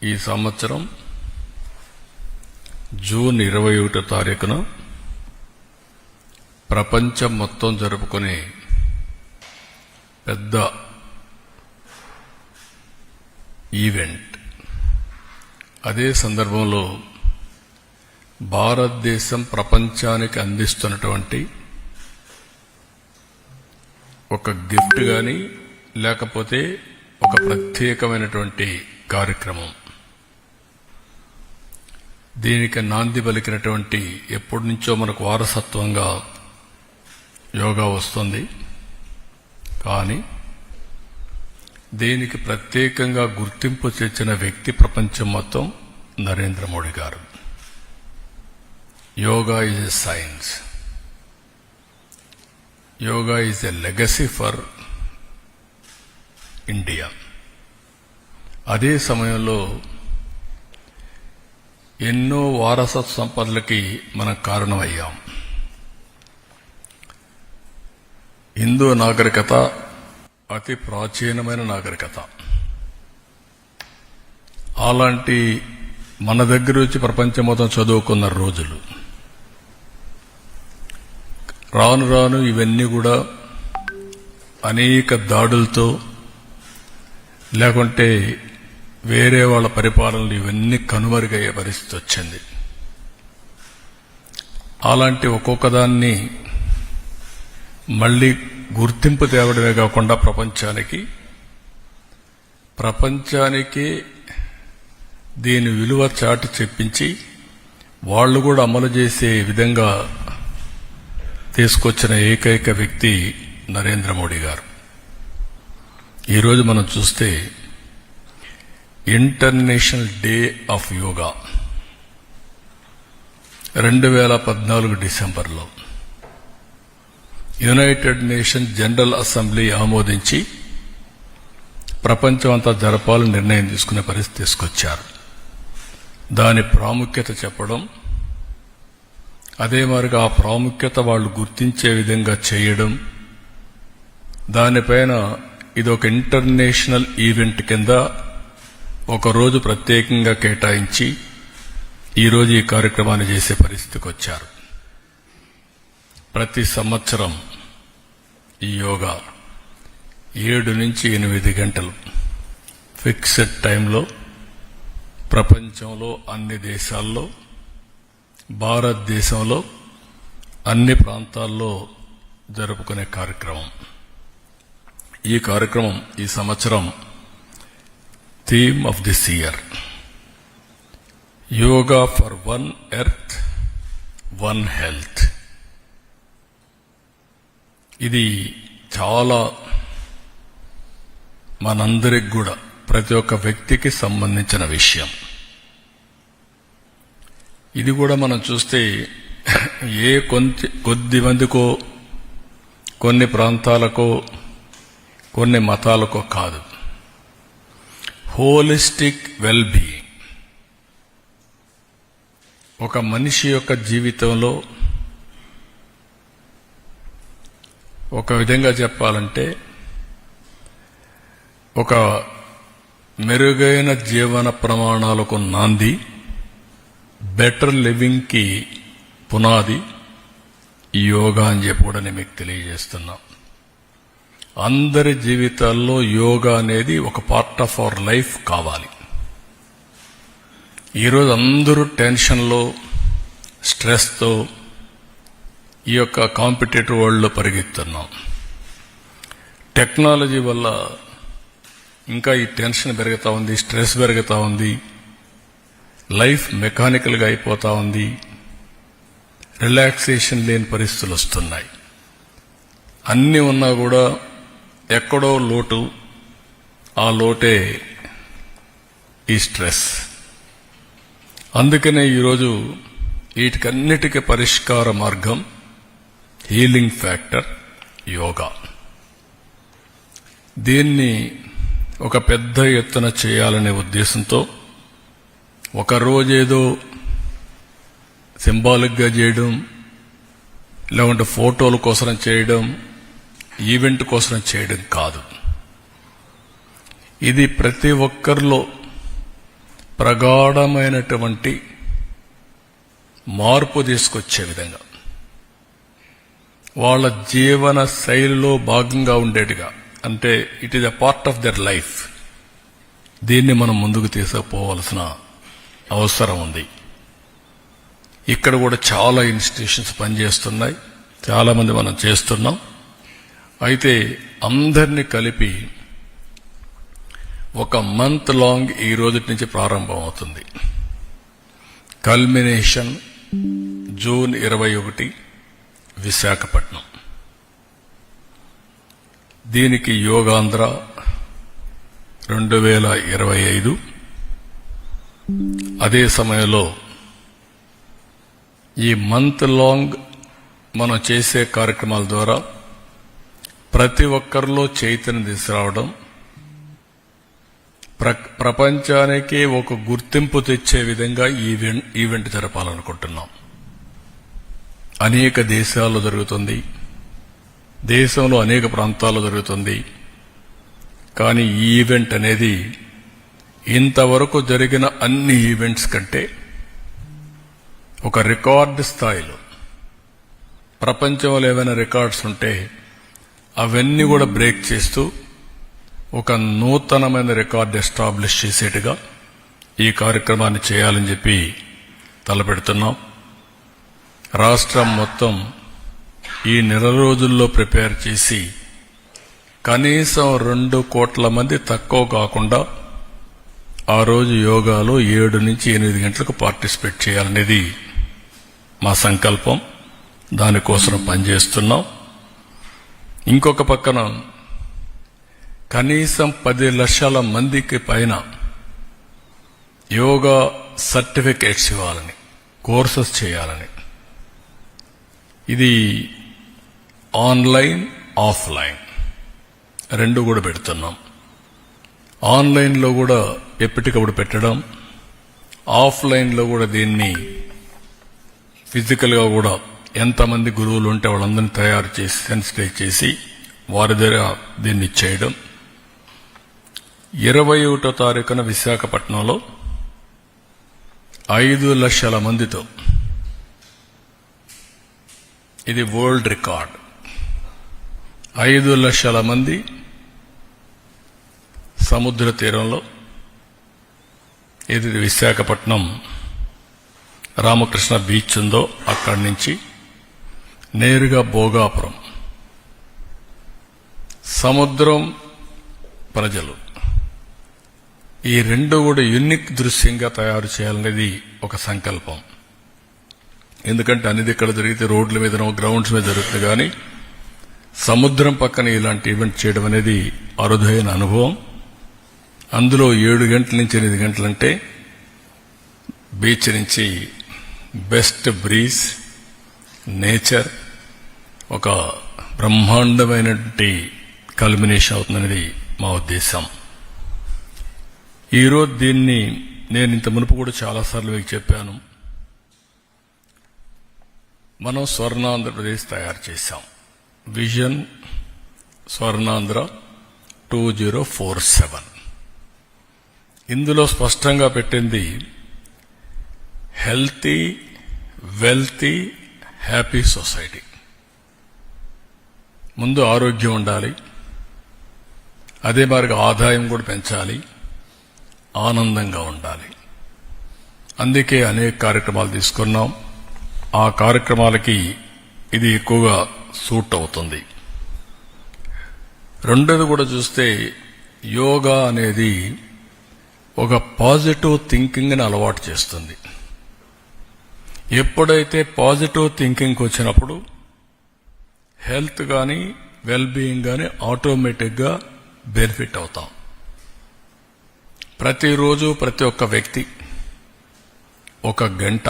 ఈ సంవత్సరం జూన్ 21వ తారీఖున ప్రపంచం మొత్తం జరుపుకునే పెద్ద ఈవెంట్. అదే సందర్భంలో భారతదేశం ప్రపంచానికి అందిస్తున్నటువంటి ఒక గిఫ్ట్ కానీ లేకపోతే ఒక ప్రత్యేకమైనటువంటి కార్యక్రమం. దీనికి నాంది పలికినటువంటి ఎప్పటి నుంచో మనకు వారసత్వంగా యోగా వస్తుంది. కానీ దీనికి ప్రత్యేకంగా గుర్తింపు తెచ్చిన వ్యక్తి ప్రపంచం మొత్తం నరేంద్ర మోడీ గారు. Yoga is a science, yoga is a legacy for India. అదే సమయంలో ఎన్నో వారసత్వ సంపదలకి మనం కారణమయ్యాం. హిందూ నాగరికత అతి ప్రాచీనమైన నాగరికత. అలాంటి మన దగ్గర వచ్చి ప్రపంచం మొత్తం చదువుకున్న రోజులు. రాను రాను ఇవన్నీ కూడా అనేక దాడులతో లేకుంటే వేరే వాళ్ళ పరిపాలనలు ఇవన్నీ కనుమరుగయ్యే పరిస్థితి వచ్చింది. అలాంటి ఒక్కొక్క దాన్ని మళ్లీ గుర్తింపు తేవడమే కాకుండా ప్రపంచానికి దీని విలువ చాటి చెప్పించి వాళ్ళు కూడా అమలు చేసే విధంగా తీసుకొచ్చిన ఏకైక వ్యక్తి నరేంద్ర మోడీ గారు. ఈరోజు మనం చూస్తే ఇంటర్నేషనల్ డే ఆఫ్ యోగా 2014 డిసెంబర్లో యునైటెడ్ నేషన్స్ జనరల్ అసెంబ్లీ ఆమోదించి ప్రపంచం అంతా జరపాలని నిర్ణయం తీసుకునే పరిస్థితి తీసుకొచ్చారు. దాని ప్రాముఖ్యత చెప్పడం, అదే మరిగా ఆ ప్రాముఖ్యత వాళ్ళు గుర్తించే విధంగా చేయడం, దానిపైన ఇదొక ఇంటర్నేషనల్ ఈవెంట్ కింద ఒకరోజు ప్రత్యేకంగా కేటాయించి ఈరోజు ఈ కార్యక్రమాన్ని చేసే పరిస్థితికి వచ్చారు. ప్రతి సంవత్సరం ఈ యోగా 7 నుంచి 8 గంటలు ఫిక్స్డ్ టైంలో ప్రపంచంలో అన్ని దేశాల్లో, భారతదేశంలో అన్ని ప్రాంతాల్లో జరుపుకునే కార్యక్రమం. ఈ కార్యక్రమం ఈ సంవత్సరం theme of this year yoga for one earth one health. ఇది చాలా మనందరికి కూడా ప్రతి ఒక్క వ్యక్తికి సంబంధించిన విషయం. ఇది కూడా మనం చూస్తే కొద్ది మందికో కొన్ని ప్రాంతాలకో కొన్ని మతాలకో కాదు, హోలిస్టిక్ వెల్ బీయింగ్. ఒక మనిషి యొక్క జీవితంలో ఒక విధంగా చెప్పాలంటే ఒక మెరుగైన జీవన ప్రమాణాలకు నాంది, బెటర్ లివింగ్కి పునాది ఈ యోగా అని చెప్పి కూడా నేను మీకు తెలియజేస్తున్నా. అందరి జీవితాల్లో యోగా అనేది ఒక పార్ట్ ఆఫ్ అవర్ లైఫ్ కావాలి. ఈరోజు అందరూ టెన్షన్లో, స్ట్రెస్తో ఈ యొక్క కాంపిటేటివ్ వరల్డ్లో పరిగెత్తున్నాం. టెక్నాలజీ వల్ల ఇంకా ఈ టెన్షన్ పెరుగుతూ ఉంది, స్ట్రెస్ పెరుగుతూ ఉంది, లైఫ్ మెకానికల్గా అయిపోతూ ఉంది, రిలాక్సేషన్ లేని పరిస్థితులు వస్తున్నాయి. అన్నీ ఉన్నా కూడా ఎక్కడో లోటు, ఆ లోటే ఈ స్ట్రెస్. అందుకనే ఈరోజు వీటికన్నిటికీ పరిష్కార మార్గం, హీలింగ్ ఫ్యాక్టర్ యోగా. దీన్ని ఒక పెద్ద ఎత్తున చేయాలనే ఉద్దేశంతో ఒక రోజేదో సింబాలిక్గా చేయడం, లేకుంటే ఫోటోల కోసం చేయడం, ఈవెంట్ కోసం చేయడం కాదు. ఇది ప్రతి ఒక్కరిలో ప్రగాఢమైనటువంటి మార్పు తీసుకొచ్చే విధంగా, వాళ్ళ జీవన శైలిలో భాగంగా ఉండేట్టుగా, అంటే it is a part of their life. దీన్ని మనం ముందుకు తీసుకుపోవాల్సిన అవసరం ఉంది. ఇక్కడ కూడా చాలా ఇన్స్టిట్యూషన్స్ పనిచేస్తున్నాయి, చాలా మంది మనం చేస్తున్నాం. అయితే అందరినీ కలిపి ఒక మంత్ లాంగ్ ఈ రోజు నుంచి ప్రారంభం అవుతుంది. Culmination June 21 Visakhapatnam. దీనికి యోగాంధ్ర 2025. అదే సమయంలో ఈ మంత్ లాంగ్ మనం చేసే కార్యక్రమాల ద్వారా ప్రతి ఒక్కరిలో చైతన్యం తీసుకురావడం, ప్రపంచానికి ఒక గుర్తింపు తెచ్చే విధంగా ఈవెంట్ జరపాలనుకుంటున్నాం. అనేక దేశాల్లో జరుగుతుంది, దేశంలో అనేక ప్రాంతాల్లో జరుగుతుంది. కానీ ఈ ఈవెంట్ అనేది ఇంతవరకు జరిగిన అన్ని ఈవెంట్స్ కంటే ఒక రికార్డు స్థాయిలో, ప్రపంచంలో ఏవైనా రికార్డ్స్ ఉంటే అవన్నీ కూడా బ్రేక్ చేస్తూ ఒక నూతనమైన రికార్డు ఎస్టాబ్లిష్ చేసేట్టుగా ఈ కార్యక్రమాన్ని చేయాలని చెప్పి తలపెడుతున్నాం. రాష్ట్రం మొత్తం ఈ నెల రోజుల్లో ప్రిపేర్ చేసి కనీసం 2 కోట్ల మంది తక్కువ కాకుండా ఆ రోజు యోగాలో 7 నుంచి 8 గంటలకు పార్టిసిపేట్ చేయాలనేది మా సంకల్పం. దానికోసం పనిచేస్తున్నాం. ఇంకొక పక్కన కనీసం 10 లక్షల మందికి పైన యోగా సర్టిఫికేట్స్ ఇవ్వాలని, కోర్సెస్ చేయాలని. ఇది ఆన్లైన్, ఆఫ్లైన్ రెండు కూడా పెడుతున్నాం. ఆన్లైన్లో కూడా ఎప్పటికప్పుడు పెట్టడం, ఆఫ్లైన్లో కూడా దీన్ని ఫిజికల్గా కూడా ఎంతమంది గురువులు ఉంటే వాళ్ళందరినీ తయారు చేసి సెన్సిటైజ్ చేసి వారి దగ్గర దీన్ని చేయడం. 21వ తారీఖున విశాఖపట్నంలో 5 లక్షల మందితో, ఇది వరల్డ్ రికార్డ్. 5 లక్షల మంది సముద్ర తీరంలో, ఇది విశాఖపట్నం రామకృష్ణ బీచ్ ఉందో అక్కడి నుంచి నేరుగా భోగాపురం, సముద్రం, ప్రజలు, ఈ రెండు కూడా యూనిక్ దృశ్యంగా తయారు చేయాలనేది ఒక సంకల్పం. ఎందుకంటే అనేది ఇక్కడ జరిగితే రోడ్ల మీదనో గ్రౌండ్స్ మీద జరుగుతుంది, కానీ సముద్రం పక్కన ఇలాంటి ఈవెంట్ చేయడం అనేది అరుదైన అనుభవం. అందులో 7 గంటల నుంచి 8 గంటలంటే బీచ్ నుంచి బెస్ట్ బ్రీజ్, నేచర్, ఒక బ్రహ్మాండమైనటువంటి కల్మినేషన్ అవుతుందనేది మా ఉద్దేశం. ఈరోజు దీన్ని నేను ఇంత మునుపు కూడా చాలాసార్లు మీకు చెప్పాను. మనం స్వర్ణాంధ్రప్రదేశ్ తయారు చేశాం. విజన్ స్వర్ణాంధ్ర 2047. ఇందులో స్పష్టంగా పెట్టింది హెల్తీ, వెల్తీ, హ్యాపీ సొసైటీ. ముందు ఆరోగ్యం ఉండాలి, అదే మరి ఆదాయం కూడా పెంచాలి, ఆనందంగా ఉండాలి. అందుకే అనేక కార్యక్రమాలు తీసుకున్నాం. ఆ కార్యక్రమాలకి ఇది ఎక్కువగా సూట్ అవుతుంది. రెండోది కూడా చూస్తే యోగా అనేది ఒక పాజిటివ్ థింకింగ్ని అలవాటు చేస్తుంది. ఎప్పుడైతే పాజిటివ్ థింకింగ్ వచ్చినప్పుడు హెల్త్ కానీ వెల్బీయింగ్ కానీ ఆటోమేటిక్గా బెనిఫిట్ అవుతాం. ప్రతిరోజు ప్రతి ఒక్క వ్యక్తి 1 గంట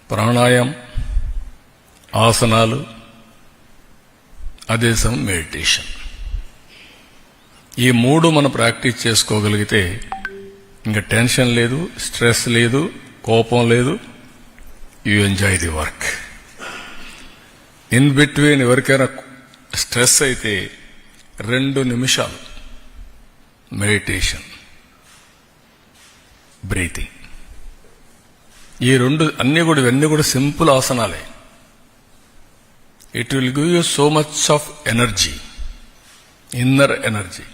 ప్రాణాయామం, ఆసనాలు, అదే సమయం మెడిటేషన్, ఈ 3 మనం ప్రాక్టీస్ చేసుకోగలిగితే ఇంకా టెన్షన్ లేదు, స్ట్రెస్ లేదు, కోపం లేదు. You enjoy the work. In between ఎవరికైనా స్ట్రెస్ అయితే 2 నిమిషాలు మెడిటేషన్, బ్రీతింగ్. ఈ రెండు ఇవన్నీ కూడా సింపుల్ ఆసనాలే. It will give you so much of energy, inner energy.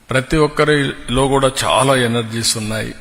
ప్రతి ఒక్కరిలో కూడా చాలా ఎనర్జీస్ ఉన్నాయి.